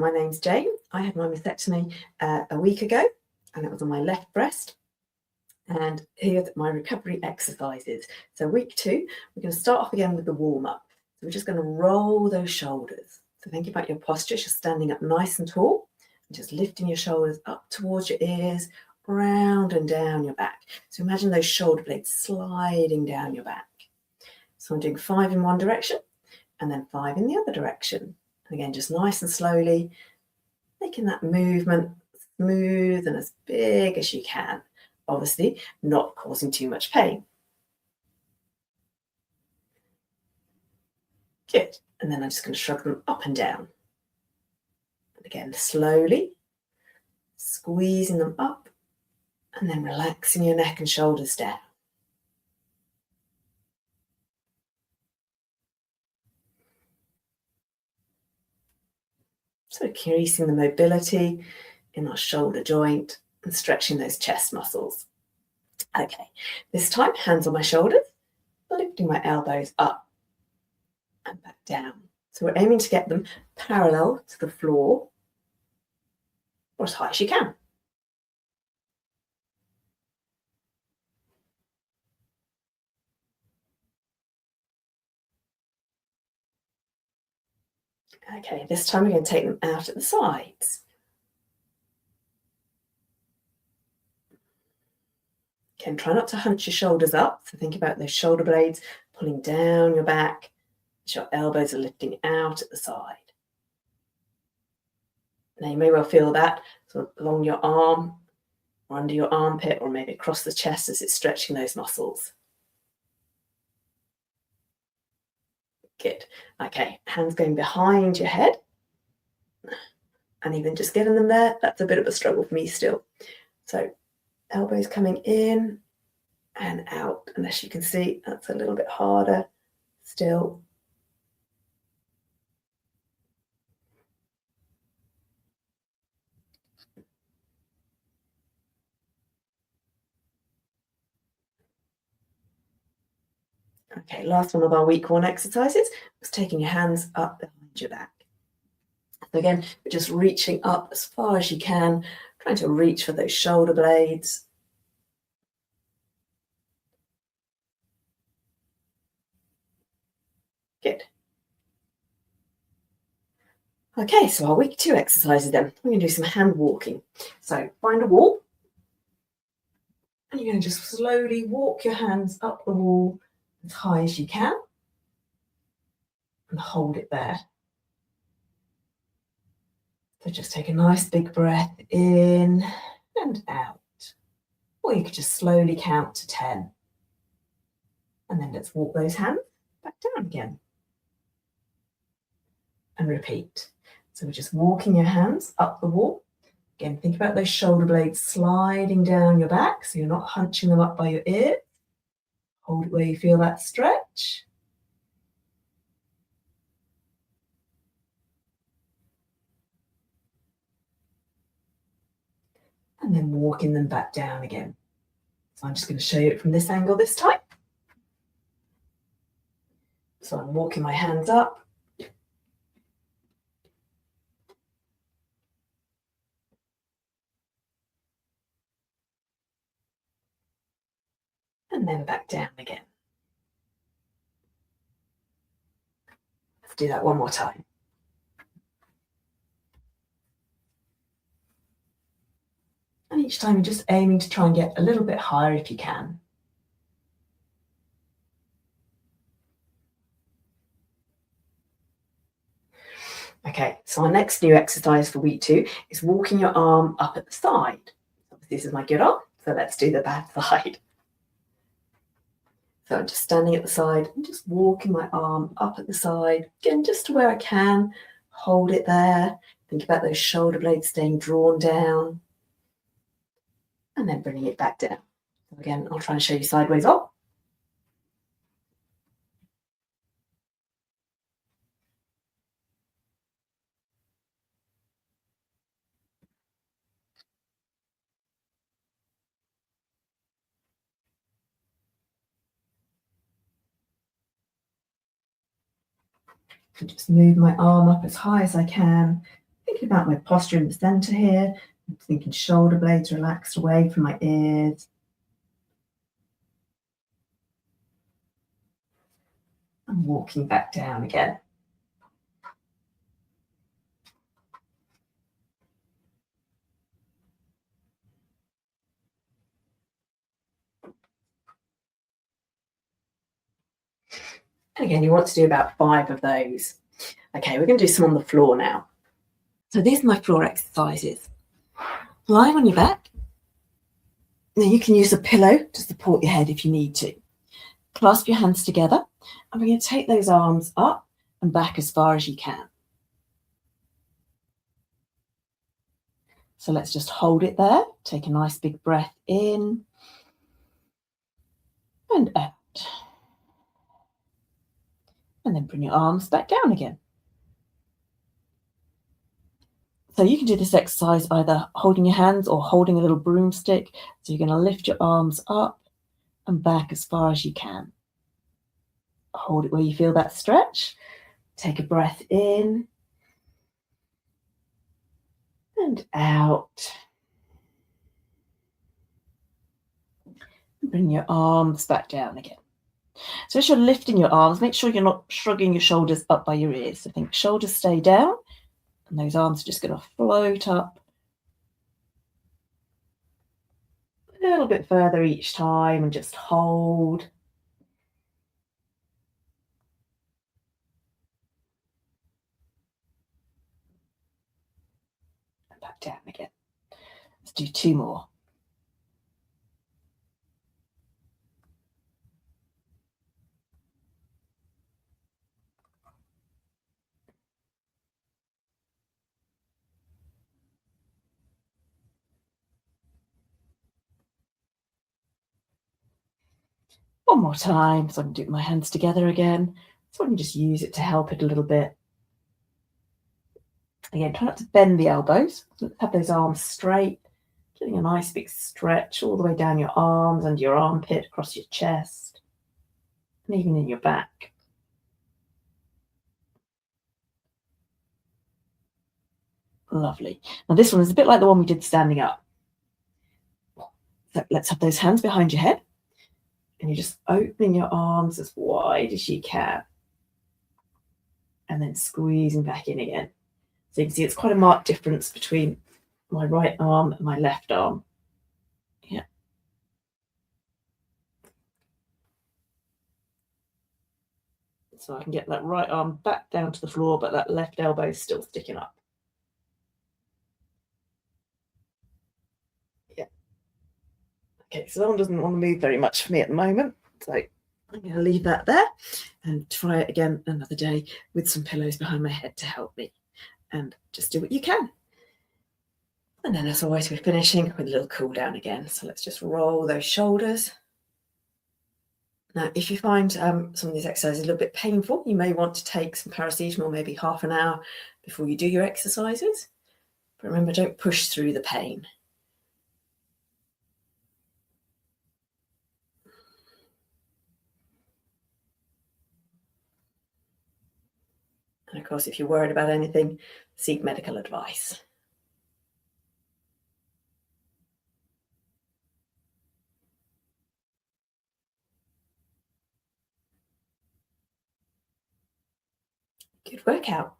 My name's Jane. I had my mastectomy a week ago, and it was on my left breast. And here's my recovery exercises. So week 2, we're going to start off again with the warm-up. So we're just going to roll those shoulders. So think about your posture. You're standing up nice and tall, and just lifting your shoulders up towards your ears, round and down your back. So imagine those shoulder blades sliding down your back. So I'm doing 5 in one direction, and then 5 in the other direction. And again, just nice and slowly, making that movement smooth and as big as you can. Obviously, not causing too much pain. Good. And then I'm just going to shrug them up and down. And again, slowly, squeezing them up, and then relaxing your neck and shoulders down. So increasing the mobility in our shoulder joint and stretching those chest muscles. Okay, this time, hands on my shoulders, lifting my elbows up and back down. So we're aiming to get them parallel to the floor or as high as you can. Okay, this time we're going to take them out at the sides. Again, try not to hunch your shoulders up. So think about those shoulder blades pulling down your back as your elbows are lifting out at the side. Now you may well feel that sort of along your arm or under your armpit or maybe across the chest as it's stretching those muscles. Good. Okay, hands going behind your head. And even just getting them there, that's a bit of a struggle for me still. So elbows coming in and out. And as you can see, that's a little bit harder still. Okay, last one of our week 1 exercises was taking your hands up behind your back. So again, we're just reaching up as far as you can, trying to reach for those shoulder blades. Good. Okay, so our week 2 exercises then. We're going to do some hand walking. So find a wall, and you're going to just slowly walk your hands up the wall as high as you can and hold it there. So just take a nice big breath in and out. Or you could just slowly count to 10. And then let's walk those hands back down again. And repeat. So we're just walking your hands up the wall. Again, think about those shoulder blades sliding down your back so you're not hunching them up by your ears. Hold it where you feel that stretch. And then walking them back down again. So I'm just going to show you it from this angle this time. So I'm walking my hands up. And then back down again. Let's do that one more time. And each time you're just aiming to try and get a little bit higher if you can. Okay, so our next new exercise for week 2 is walking your arm up at the side. This is my good arm, so let's do the bad side. So I'm just standing at the side and just walking my arm up at the side, again, just to where I can. Hold it there. Think about those shoulder blades staying drawn down. And then bringing it back down. So again, I'll try and show you sideways up. And just move my arm up as high as I can, Thinking about my posture in the center here. I'm thinking shoulder blades relaxed away from my ears. And walking back down again. And again, you want to do about 5 of those. Okay, we're going to do some on the floor now. So these are my floor exercises. Lying on your back. Now you can use a pillow to support your head if you need to. Clasp your hands together, and we're going to take those arms up and back as far as you can. So let's just hold it there. Take a nice big breath in and out. And then bring your arms back down again. So you can do this exercise either holding your hands or holding a little broomstick. So you're going to lift your arms up and back as far as you can. Hold it where you feel that stretch. Take a breath in and out. Bring your arms back down again. So as you're lifting your arms, make sure you're not shrugging your shoulders up by your ears. So think shoulders stay down, and those arms are just going to float up a little bit further each time and just hold. And back down again. Let's do 2 more. One more time, so I can do my hands together again. So I can just use it to help it a little bit. Again, try not to bend the elbows. Let's have those arms straight. Getting a nice big stretch all the way down your arms, under your armpit, across your chest, and even in your back. Lovely. Now this one is a bit like the one we did standing up. So let's have those hands behind your head. And you're just opening your arms as wide as you can. And then squeezing back in again. So you can see it's quite a marked difference between my right arm and my left arm. Yeah. So I can get that right arm back down to the floor, but that left elbow is still sticking up. Yeah. Okay, so that one doesn't want to move very much for me at the moment. So I'm going to leave that there and try it again another day with some pillows behind my head to help me. And just do what you can. And then as always, we're finishing with a little cool down again. So let's just roll those shoulders. Now, if you find some of these exercises a little bit painful, you may want to take some paracetamol, maybe half an hour before you do your exercises. But remember, don't push through the pain. And of course, if you're worried about anything, seek medical advice. Good workout.